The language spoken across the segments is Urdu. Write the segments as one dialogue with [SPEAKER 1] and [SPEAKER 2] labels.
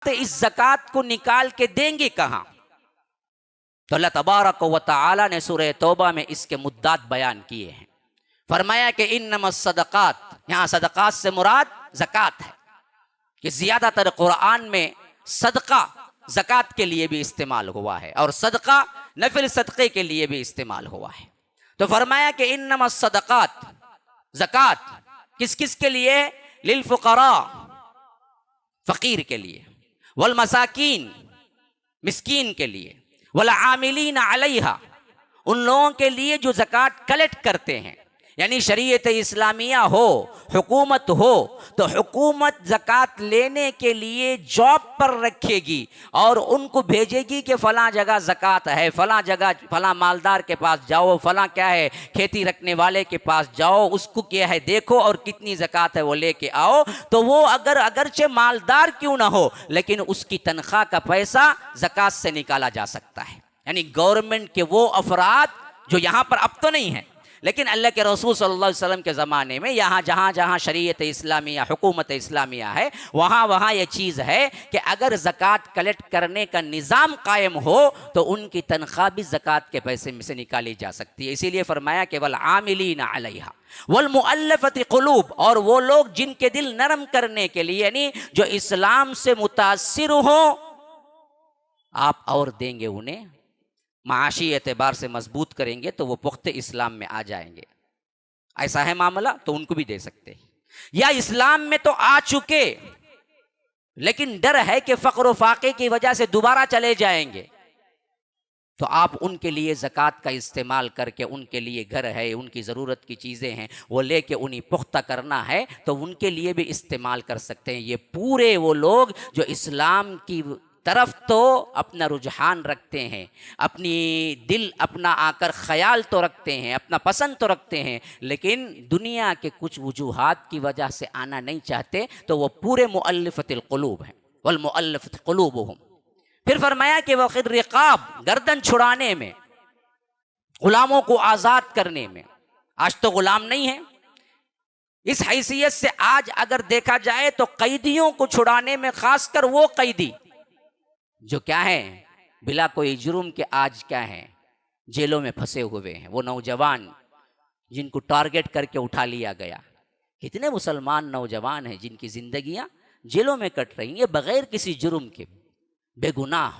[SPEAKER 1] اس زکوٰۃ کو نکال کے دیں گے کہاں؟ تو اللہ تبارک و تعالی نے سورہ توبہ میں اس کے مدات بیان کیے ہیں. فرمایا کہ انما الصدقات، یہاں صدقات سے مراد زکوٰۃ ہے، کہ زیادہ تر قرآن میں صدقہ زکوٰۃ کے لیے بھی استعمال ہوا ہے، اور صدقہ نفل صدقے کے لیے بھی استعمال ہوا ہے. تو فرمایا کہ انما الصدقات، زکوٰۃ کس کس کے لیے؟ للفقراء، فقیر کے لیے، والمساکین، مسکین کے لیے، والعاملین علیہا، ان لوگوں کے لیے جو زکوٰۃ کلیکٹ کرتے ہیں. یعنی شریعت اسلامیہ ہو، حکومت ہو، تو حکومت زکوٰۃ لینے کے لیے جاب پر رکھے گی اور ان کو بھیجے گی کہ فلاں جگہ زکوٰۃ ہے، فلاں جگہ فلاں مالدار کے پاس جاؤ، فلاں کیا ہے کھیتی رکھنے والے کے پاس جاؤ، اس کو کیا ہے دیکھو اور کتنی زکوٰۃ ہے وہ لے کے آؤ. تو وہ اگرچہ مالدار کیوں نہ ہو، لیکن اس کی تنخواہ کا پیسہ زکوٰۃ سے نکالا جا سکتا ہے. یعنی گورنمنٹ کے وہ افراد جو یہاں پر اب تو نہیں ہیں، لیکن اللہ کے رسول صلی اللہ علیہ وسلم کے زمانے میں یہاں جہاں شریعت اسلامیہ، حکومت اسلامیہ ہے، وہاں یہ چیز ہے کہ اگر زکوٰۃ کلیکٹ کرنے کا نظام قائم ہو تو ان کی تنخواہ بھی زکوٰۃ کے پیسے میں سے نکالی جا سکتی ہے. اسی لیے فرمایا کہ والعاملین علیہا والمؤلفۃ قلوب، اور وہ لوگ جن کے دل نرم کرنے کے لیے، یعنی جو اسلام سے متاثر ہوں، آپ اور دیں گے انہیں، معاشی اعتبار سے مضبوط کریں گے تو وہ پختہ اسلام میں آ جائیں گے. ایسا ہے معاملہ تو ان کو بھی دے سکتے ہیں. یا اسلام میں تو آ چکے لیکن ڈر ہے کہ فقر و فاقے کی وجہ سے دوبارہ چلے جائیں گے، تو آپ ان کے لیے زکوٰۃ کا استعمال کر کے، ان کے لیے گھر ہے، ان کی ضرورت کی چیزیں ہیں، وہ لے کے انہیں پختہ کرنا ہے تو ان کے لیے بھی استعمال کر سکتے ہیں. یہ پورے وہ لوگ جو اسلام کی طرف تو اپنا رجحان رکھتے ہیں، اپنی دل اپنا آ کر خیال تو رکھتے ہیں، اپنا پسند تو رکھتے ہیں، لیکن دنیا کے کچھ وجوہات کی وجہ سے آنا نہیں چاہتے، تو وہ پورے مؤلفۃ القلوب ہیں. والمؤلفۃ قلوبہم. پھر فرمایا کہ وہ خر رقاب، گردن چھڑانے میں، غلاموں کو آزاد کرنے میں. آج تو غلام نہیں ہے. اس حیثیت سے آج اگر دیکھا جائے تو قیدیوں کو چھڑانے میں، خاص کر وہ قیدی جو کیا ہیں بلا کوئی جرم کے آج کیا ہیں جیلوں میں پھنسے ہوئے ہیں، وہ نوجوان جن کو ٹارگٹ کر کے اٹھا لیا گیا. کتنے مسلمان نوجوان ہیں جن کی زندگیاں جیلوں میں کٹ رہی ہیں بغیر کسی جرم کے، بے گناہ.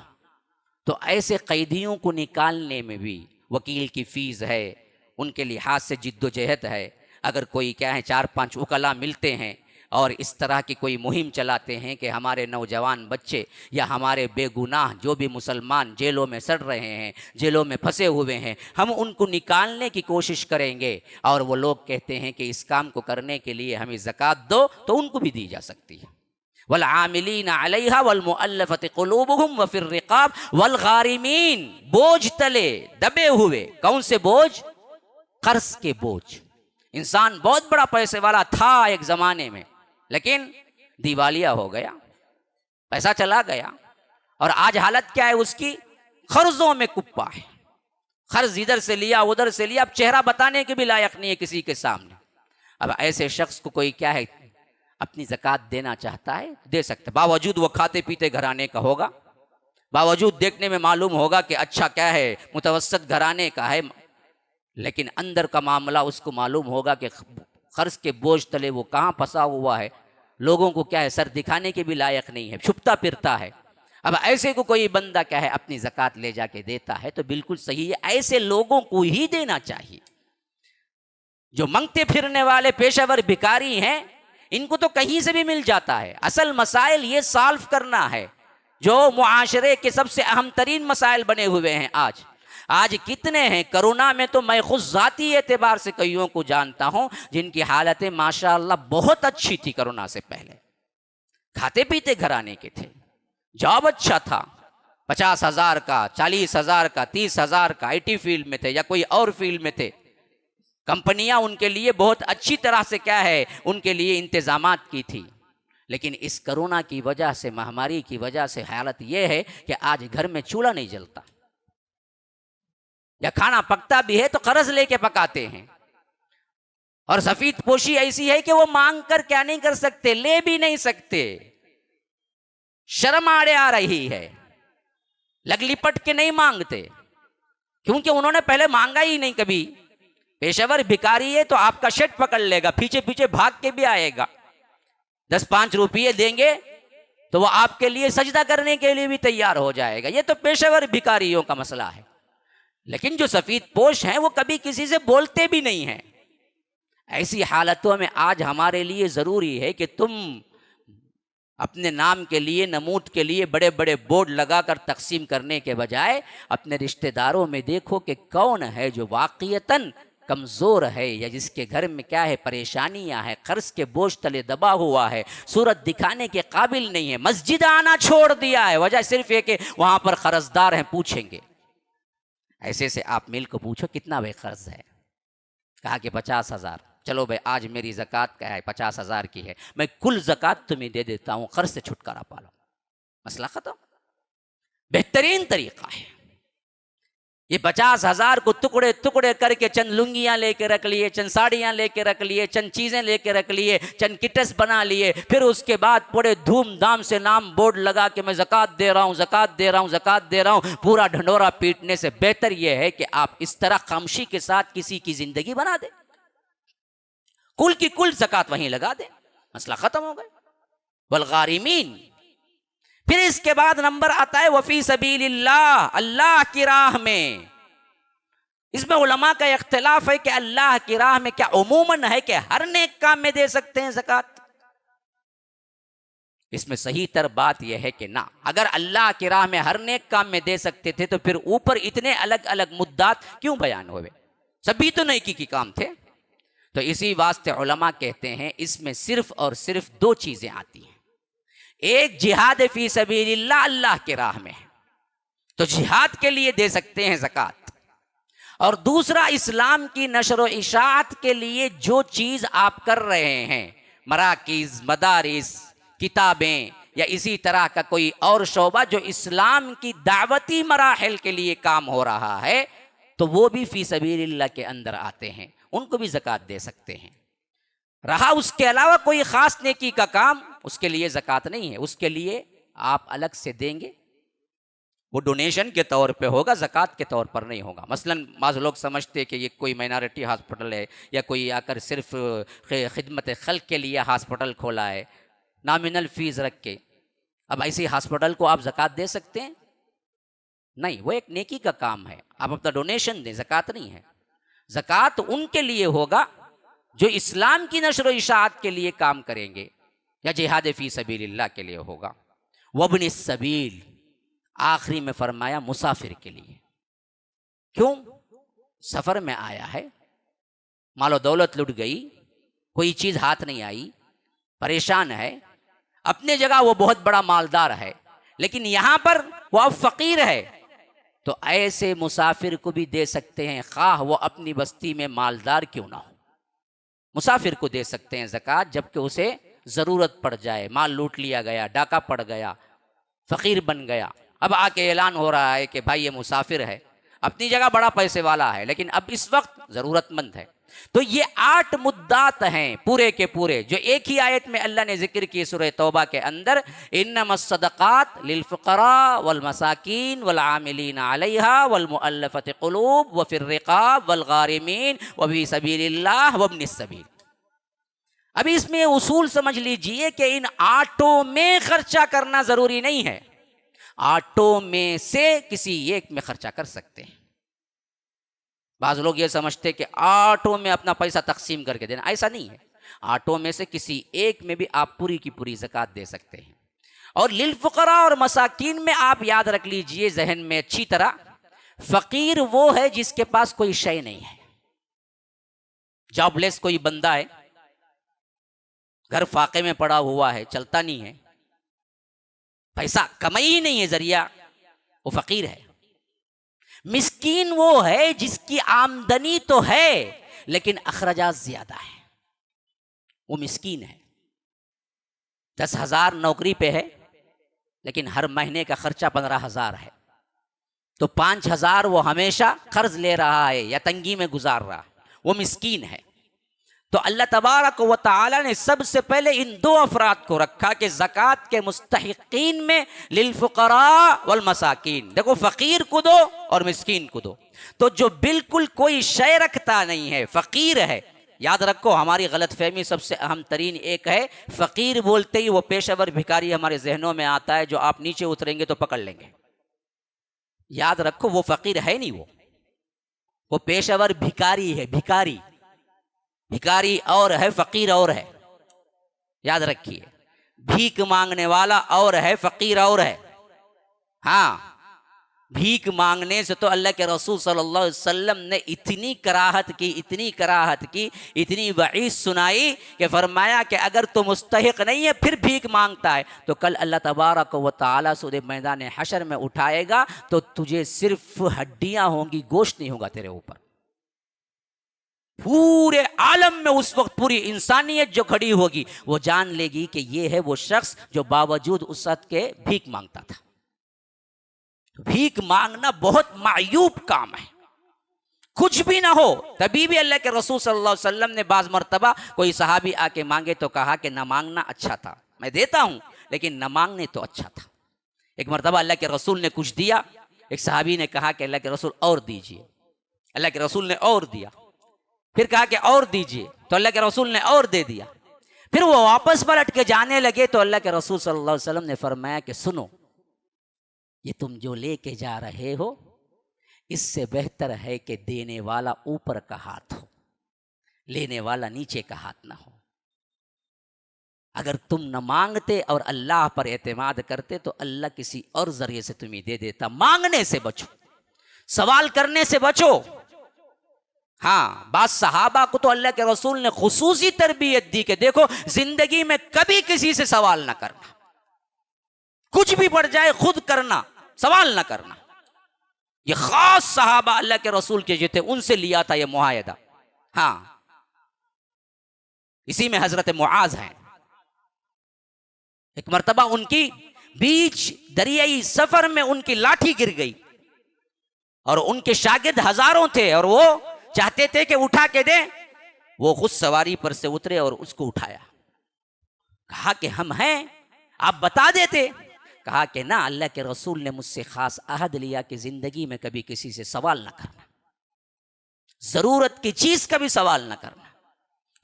[SPEAKER 1] تو ایسے قیدیوں کو نکالنے میں بھی وکیل کی فیس ہے، ان کے لحاظ سے جد و جہد ہے. اگر کوئی کیا ہے 4-5 وکلا ملتے ہیں اور اس طرح کی کوئی مہم چلاتے ہیں کہ ہمارے نوجوان بچے یا ہمارے بے گناہ جو بھی مسلمان جیلوں میں سڑ رہے ہیں، جیلوں میں پھنسے ہوئے ہیں، ہم ان کو نکالنے کی کوشش کریں گے، اور وہ لوگ کہتے ہیں کہ اس کام کو کرنے کے لیے ہمیں زکوٰۃ دو، تو ان کو بھی دی جا سکتی ہے. والعاملین علیہا والمؤلفۃ قلوبہم وفی الرقاب والغارمین، بوجھ تلے دبے ہوئے. کون سے بوجھ؟ قرض کے بوجھ. انسان بہت بڑا پیسے والا تھا ایک زمانے میں، لیکن دیوالیہ ہو گیا، پیسہ چلا گیا، اور آج حالت کیا ہے اس کی؟ قرضوں میں کپا ہے. قرض ادھر سے لیا ادھر سے لیا، اب چہرہ بتانے کے بھی لائق نہیں ہے کسی کے سامنے. اب ایسے شخص کو کوئی کیا ہے اپنی زکوٰۃ دینا چاہتا ہے دے سکتا، باوجود وہ کھاتے پیتے گھرانے کا ہوگا، باوجود دیکھنے میں معلوم ہوگا کہ اچھا کیا ہے متوسط گھرانے کا ہے، لیکن اندر کا معاملہ اس کو معلوم ہوگا کہ قرض کے بوجھ تلے وہ کہاں پھنسا ہوا ہے، لوگوں کو کیا ہے سر دکھانے کے بھی لائق نہیں ہے، چھپتا پھرتا ہے. اب ایسے کو کوئی بندہ کیا ہے اپنی زکوٰۃ لے جا کے دیتا ہے تو بالکل صحیح ہے، ایسے لوگوں کو ہی دینا چاہیے. جو منگتے پھرنے والے پیشہ ور بھکاری ہیں، ان کو تو کہیں سے بھی مل جاتا ہے. اصل مسائل یہ سالو کرنا ہے جو معاشرے کے سب سے اہم ترین مسائل بنے ہوئے ہیں. آج کتنے ہیں، کرونا میں تو میں خود ذاتی اعتبار سے کئیوں کو جانتا ہوں جن کی حالتیں ماشاءاللہ بہت اچھی تھی. کرونا سے پہلے کھاتے پیتے گھرانے کے تھے، جاب اچھا تھا، 50,000 کا، 40,000 کا، 30,000 کا، IT فیلڈ میں تھے یا کوئی اور فیلڈ میں تھے. کمپنیاں ان کے لیے بہت اچھی طرح سے کیا ہے ان کے لیے انتظامات کی تھی. لیکن اس کرونا کی وجہ سے، مہاماری کی وجہ سے حالت یہ ہے کہ آج گھر میں چولہا نہیں جلتا، یا کھانا پکتا بھی ہے تو قرض لے کے پکاتے ہیں. اور سفید پوشی ایسی ہے کہ وہ مانگ کر کیا نہیں کر سکتے، لے بھی نہیں سکتے. شرم آڑے آ رہی ہے، لگ لپٹ کے نہیں مانگتے، کیونکہ انہوں نے پہلے مانگا ہی نہیں کبھی۔ پیشور بھکاری ہے تو آپ کا شرٹ پکڑ لے گا، پیچھے پیچھے بھاگ کے بھی آئے گا، 10-5 روپیے دیں گے تو وہ آپ کے لیے سجدہ کرنے کے لیے بھی تیار ہو جائے گا۔ یہ تو پیشور بھکاریوں کا مسئلہ ہے۔ لیکن جو سفید پوش ہیں وہ کبھی کسی سے بولتے بھی نہیں ہیں۔ ایسی حالتوں میں آج ہمارے لیے ضروری ہے کہ تم اپنے نام کے لیے، نمود کے لیے بڑے بڑے بورڈ لگا کر تقسیم کرنے کے بجائے اپنے رشتہ داروں میں دیکھو کہ کون ہے جو واقعتاً کمزور ہے، یا جس کے گھر میں کیا ہے، پریشانیاں ہیں، قرض کے بوجھ تلے دبا ہوا ہے، صورت دکھانے کے قابل نہیں ہے، مسجد آنا چھوڑ دیا ہے، وجہ صرف یہ کہ وہاں پر قرض دار ہیں، پوچھیں گے۔ ایسے سے آپ مل کو پوچھو کتنا بے قرض ہے، کہا کہ 50,000۔ چلو بھائی آج میری زکوٰۃ کیا ہے، 50,000 کی ہے، میں کل زکوٰۃ تمہیں دے دیتا ہوں، قرض سے چھٹکارا پا لو، مسئلہ ختم۔ بہترین طریقہ ہے۔ یہ 50,000 کو ٹکڑے ٹکڑے کر کے چند لنگیاں لے کے رکھ لیے، چند ساڑیاں لے کے رکھ لیے، چند چیزیں لے کے رکھ لیے، چند کٹس بنا لیے، پھر اس کے بعد بڑے دھوم دھام سے نام بورڈ لگا کہ میں زکوٰۃ دے رہا ہوں، زکوٰۃ دے رہا ہوں، زکوٰۃ دے رہا ہوں، پورا ڈھنڈورا پیٹنے سے بہتر یہ ہے کہ آپ اس طرح خاموشی کے ساتھ کسی کی زندگی بنا دیں، کل کی کل زکوٰۃ وہیں لگا دیں، مسئلہ ختم ہو گئے۔ والغارمین، پھر اس کے بعد نمبر آتا ہے وفی سبیل اللہ، اللہ کی راہ میں۔ اس میں علماء کا اختلاف ہے کہ اللہ کی راہ میں کیا عموماً ہے کہ ہر نیک کام میں دے سکتے ہیں زکوٰۃ؟ اس میں صحیح تر بات یہ ہے کہ نہ، اگر اللہ کی راہ میں ہر نیک کام میں دے سکتے تھے تو پھر اوپر اتنے الگ الگ مدات کیوں بیان ہوئے؟ سبھی تو نیکی کی کام تھے۔ تو اسی واسطے علماء کہتے ہیں اس میں صرف اور صرف 2 چیزیں آتی ہیں۔ ایک جہاد فی سبیل اللہ، اللہ کے راہ میں ہے تو جہاد کے لیے دے سکتے ہیں زکوٰۃ، اور دوسرا اسلام کی نشر و اشاعت کے لیے جو چیز آپ کر رہے ہیں، مراکز، مدارس، کتابیں، یا اسی طرح کا کوئی اور شعبہ جو اسلام کی دعوتی مراحل کے لیے کام ہو رہا ہے، تو وہ بھی فی سبیل اللہ کے اندر آتے ہیں، ان کو بھی زکوٰۃ دے سکتے ہیں۔ رہا اس کے علاوہ کوئی خاص نیکی کا کام، اس کے لیے زکوٰۃ نہیں ہے، اس کے لیے آپ الگ سے دیں گے، وہ ڈونیشن کے طور پہ ہوگا، زکوٰۃ کے طور پر نہیں ہوگا۔ مثلاً بعض لوگ سمجھتے کہ یہ کوئی مائنارٹی ہاسپٹل ہے، یا کوئی آ کر صرف خدمت خلق کے لیے ہاسپٹل کھولا ہے، نامنل فیس رکھ کے، اب ایسی ہاسپٹل کو آپ زکوٰۃ دے سکتے ہیں؟ نہیں، وہ ایک نیکی کا کام ہے، آپ اپنا ڈونیشن دیں، زکوٰۃ نہیں ہے۔ زکوٰۃ ان کے لیے ہوگا جو اسلام کی نشر و اشاعت کے لیے کام کریں گے، یا جہاد فی سبیل اللہ کے لیے ہوگا۔ وابن السبیل، آخری میں فرمایا مسافر کے لیے۔ کیوں؟ سفر میں آیا ہے، مال و دولت لٹ گئی، کوئی چیز ہاتھ نہیں آئی، پریشان ہے، اپنے جگہ وہ بہت بڑا مالدار ہے، لیکن یہاں پر وہ اب فقیر ہے، تو ایسے مسافر کو بھی دے سکتے ہیں، خواہ وہ اپنی بستی میں مالدار کیوں نہ ہو، مسافر کو دے سکتے ہیں زکوٰۃ، جبکہ اسے ضرورت پڑ جائے، مال لوٹ لیا گیا، ڈاکہ پڑ گیا، فقیر بن گیا، اب آ کے اعلان ہو رہا ہے کہ بھائی یہ مسافر ہے، اپنی جگہ بڑا پیسے والا ہے، لیکن اب اس وقت ضرورت مند ہے۔ تو یہ 8 مدات ہیں پورے کے پورے، جو ایک ہی آیت میں اللہ نے ذکر کی سورہ توبہ کے اندر، انما الصدقات للفقراء والمساکین والعاملین علیہا والمؤلفۃ قلوب وفی الرقاب والغارمین وفی سبیل اللہ وابن السبیل۔ ابھی اس میں اصول سمجھ لیجئے کہ ان 8 میں خرچہ کرنا ضروری نہیں ہے، 8 میں سے کسی ایک میں خرچہ کر سکتے ہیں۔ بعض لوگ یہ سمجھتے کہ 8 میں اپنا پیسہ تقسیم کر کے دینا، ایسا نہیں ہے، 8 میں سے کسی ایک میں بھی آپ پوری کی پوری زکوٰۃ دے سکتے ہیں۔ اور للفقراء اور مساکین میں آپ یاد رکھ لیجئے ذہن میں اچھی طرح، فقیر وہ ہے جس کے پاس کوئی شے نہیں ہے، جاب لیس کوئی بندہ ہے، گھر فاقے میں پڑا ہوا ہے، چلتا نہیں ہے، پیسہ کمائی ہی نہیں ہے ذریعہ، وہ فقیر ہے۔ مسکین وہ ہے جس کی آمدنی تو ہے لیکن اخراجات زیادہ ہیں، وہ مسکین ہے۔ 10,000 نوکری پہ ہے لیکن ہر مہینے کا خرچہ 15,000 ہے، تو 5,000 وہ ہمیشہ قرض لے رہا ہے یا تنگی میں گزار رہا، وہ مسکین ہے۔ تو اللہ تبارک و تعالی نے سب سے پہلے ان دو افراد کو رکھا کہ زکوٰۃ کے مستحقین میں للفقراء والمساکین، دیکھو فقیر کو دو اور مسکین کو دو۔ تو جو بالکل کوئی شے رکھتا نہیں ہے، فقیر ہے، یاد رکھو ہماری غلط فہمی سب سے اہم ترین ایک ہے، فقیر بولتے ہی وہ پیشہ ور بھکاری ہمارے ذہنوں میں آتا ہے جو آپ نیچے اتریں گے تو پکڑ لیں گے۔ یاد رکھو وہ فقیر ہے نہیں، وہ پیشہ ور بھکاری ہے، بھکاری بھکاری اور ہے، فقیر اور ہے، یاد رکھیے، بھیک مانگنے والا اور ہے، فقیر اور ہے۔ ہاں، بھیک مانگنے سے تو اللہ کے رسول صلی اللہ علیہ وسلم نے اتنی کراہت کی، اتنی وعید سنائی کہ فرمایا کہ اگر تو مستحق نہیں ہے پھر بھیک مانگتا ہے تو کل اللہ تبارک و تعالیٰ سورہ میدان حشر میں اٹھائے گا تو تجھے صرف ہڈیاں ہوں گی، گوشت نہیں ہوگا تیرے اوپر۔ پورے عالم میں اس وقت پوری انسانیت جو کھڑی ہوگی وہ جان لے گی کہ یہ ہے وہ شخص جو باوجود وسعت کے بھیک مانگتا تھا۔ بھیک مانگنا بہت معیوب کام ہے، کچھ بھی نہ ہو۔ تبھی بھی اللہ کے رسول صلی اللہ علیہ وسلم نے بعض مرتبہ کوئی صحابی آ کے مانگے تو کہا کہ نہ مانگنا اچھا تھا، میں دیتا ہوں لیکن نہ مانگنے تو اچھا تھا۔ ایک مرتبہ اللہ کے رسول نے کچھ دیا، ایک صحابی نے کہا کہ اللہ کے رسول اور دیجئے، اللہ کے رسول نے اور دیا، پھر کہا کہ اور دیجئے تو اللہ کے رسول نے اور دے دیا، پھر وہ واپس پلٹ کے جانے لگے تو اللہ کے رسول صلی اللہ علیہ وسلم نے فرمایا کہ سنو، یہ تم جو لے کے جا رہے ہو اس سے بہتر ہے کہ دینے والا اوپر کا ہاتھ ہو، لینے والا نیچے کا ہاتھ نہ ہو۔ اگر تم نہ مانگتے اور اللہ پر اعتماد کرتے تو اللہ کسی اور ذریعے سے تمہیں دے دیتا۔ مانگنے سے بچو، سوال کرنے سے بچو۔ ہاں، بعض صحابہ کو تو اللہ کے رسول نے خصوصی تربیت دی کہ دیکھو زندگی میں کبھی کسی سے سوال نہ کرنا، کچھ بھی پڑ جائے خود کرنا، سوال نہ کرنا۔ یہ خاص صحابہ اللہ کے رسول کے جو تھے ان سے لیا تھا یہ معاہدہ۔ ہاں، اسی میں حضرت معاذ ہیں۔ ایک مرتبہ ان کی بیچ دریائی سفر میں ان کی لاٹھی گر گئی اور ان کے شاگرد ہزاروں تھے اور وہ چاہتے تھے کہ اٹھا کے دیں، وہ خود سواری پر سے اترے اور اس کو اٹھایا، کہا کہ ہم ہیں، آپ بتا دیتے۔ کہا کہ نہ، اللہ کے رسول نے مجھ سے خاص عہد لیا کہ زندگی میں کبھی کسی سے سوال نہ کرنا، ضرورت کی چیز کا بھی سوال نہ کرنا۔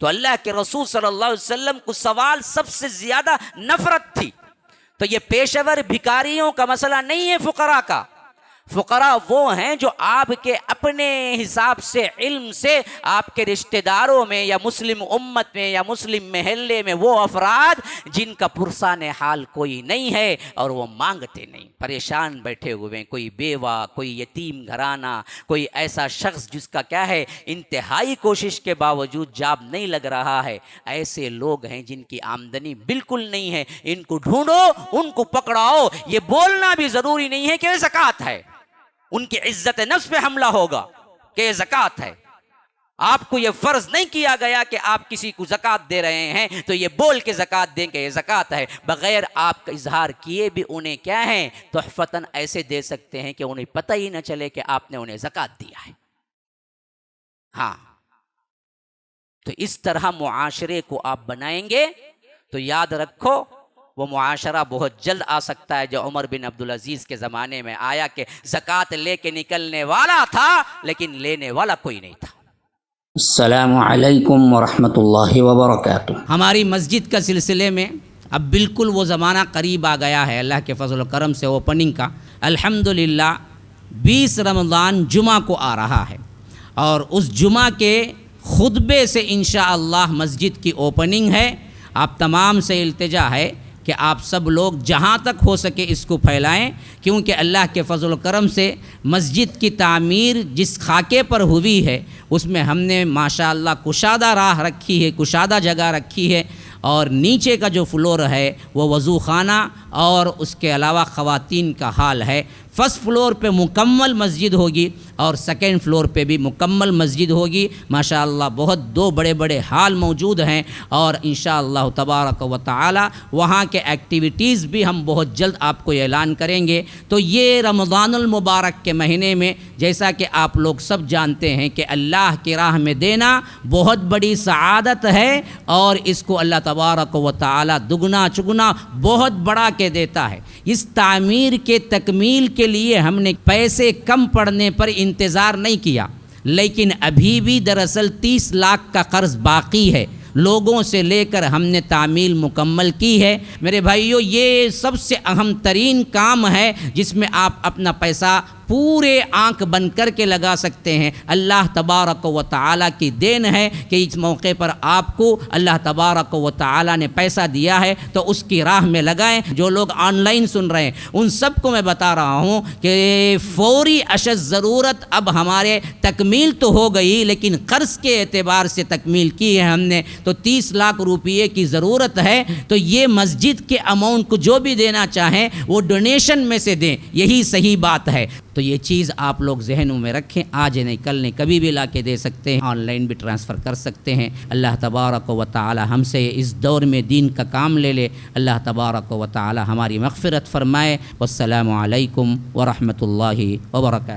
[SPEAKER 1] تو اللہ کے رسول صلی اللہ علیہ وسلم کو سوال سب سے زیادہ نفرت تھی۔ تو یہ پیشہ ور بھکاریوں کا مسئلہ نہیں ہے، فقراء کا۔ فقراء وہ ہیں جو آپ کے اپنے حساب سے، علم سے، آپ کے رشتہ داروں میں یا مسلم امت میں یا مسلم محلے میں وہ افراد جن کا پرسان حال کوئی نہیں ہے اور وہ مانگتے نہیں، پریشان بیٹھے ہوئے ہیں، کوئی بیوہ، کوئی یتیم گھرانہ، کوئی ایسا شخص جس کا کیا ہے انتہائی کوشش کے باوجود جاب نہیں لگ رہا ہے۔ ایسے لوگ ہیں جن کی آمدنی بالکل نہیں ہے، ان کو ڈھونڈو، ان کو پکڑاؤ۔ یہ بولنا بھی ضروری نہیں ہے کہ یہ زکوٰۃ ہے، ان کی عزت نفس پہ حملہ ہوگا کہ یہ زکوٰۃ ہے۔ آپ کو یہ فرض نہیں کیا گیا کہ آپ کسی کو زکوٰۃ دے رہے ہیں تو یہ بول کے زکوٰۃ دیں کہ یہ زکوٰۃ ہے، بغیر آپ کا اظہار کیے بھی انہیں کیا ہے تحفتاً ایسے دے سکتے ہیں کہ انہیں پتہ ہی نہ چلے کہ آپ نے انہیں زکوٰۃ دیا ہے۔ ہاں، تو اس طرح معاشرے کو آپ بنائیں گے تو یاد رکھو وہ معاشرہ بہت جلد آ سکتا ہے جو عمر بن عبدالعزیز کے زمانے میں آیا کہ زکوٰۃ لے کے نکلنے والا تھا لیکن لینے والا کوئی نہیں تھا۔
[SPEAKER 2] السلام علیکم ورحمۃ اللہ وبرکاتہ۔
[SPEAKER 3] ہماری مسجد کا سلسلے میں اب بالکل وہ زمانہ قریب آ گیا ہے اللہ کے فضل و کرم سے اوپننگ کا۔ الحمدللہ 20 رمضان جمعہ کو آ رہا ہے اور اس جمعہ کے خطبے سے انشاءاللہ مسجد کی اوپننگ ہے۔ آپ تمام سے التجا ہے کہ آپ سب لوگ جہاں تک ہو سکے اس کو پھیلائیں، کیونکہ اللہ کے فضل و کرم سے مسجد کی تعمیر جس خاکے پر ہوئی ہے اس میں ہم نے ماشاءاللہ کشادہ راہ رکھی ہے، کشادہ جگہ رکھی ہے، اور نیچے کا جو فلور ہے وہ وضو خانہ اور اس کے علاوہ خواتین کا حال ہے۔ فرسٹ فلور پہ مکمل مسجد ہوگی اور سیکنڈ فلور پہ بھی مکمل مسجد ہوگی۔ ماشاءاللہ بہت 2 بڑے بڑے حال موجود ہیں اور انشاءاللہ تبارک و تعالی وہاں کے ایکٹیویٹیز بھی ہم بہت جلد آپ کو اعلان کریں گے۔ تو یہ رمضان المبارک کے مہینے میں جیسا کہ آپ لوگ سب جانتے ہیں کہ اللہ کی راہ میں دینا بہت بڑی سعادت ہے، اور اس کو اللہ تبارک و تعالی دگنا چگنا بہت بڑا کے دیتا ہے۔ اس تعمیر کے تکمیل کے لیے ہم نے پیسے کم پڑنے پر انتظار نہیں کیا، لیکن ابھی بھی دراصل 30 لاکھ کا قرض باقی ہے، لوگوں سے لے کر ہم نے تعمیل مکمل کی ہے۔ میرے بھائیو، یہ سب سے اہم ترین کام ہے جس میں آپ اپنا پیسہ پورے آنکھ بند کر کے لگا سکتے ہیں۔ اللہ تبارک و تعالیٰ کی دین ہے کہ اس موقع پر آپ کو اللہ تبارک و تعالیٰ نے پیسہ دیا ہے تو اس کی راہ میں لگائیں۔ جو لوگ آن لائن سن رہے ہیں ان سب کو میں بتا رہا ہوں کہ فوری اشد ضرورت اب ہمارے تکمیل تو ہو گئی، لیکن قرض کے اعتبار سے تکمیل کی ہے ہم نے، تو 30 لاکھ روپیے کی ضرورت ہے۔ تو یہ مسجد کے اماؤنٹ کو جو بھی دینا چاہیں وہ ڈونیشن میں سے دیں، یہی صحیح بات ہے۔ تو یہ چیز آپ لوگ ذہنوں میں رکھیں، آج نہیں کل نہیں کبھی بھی لا کے دے سکتے ہیں، آن لائن بھی ٹرانسفر کر سکتے ہیں۔ اللہ تبارک و تعالی ہم سے اس دور میں دین کا کام لے لے۔ اللہ تبارک و تعالی ہماری مغفرت فرمائے۔ والسلام علیکم ورحمۃ اللہ وبرکاتہ۔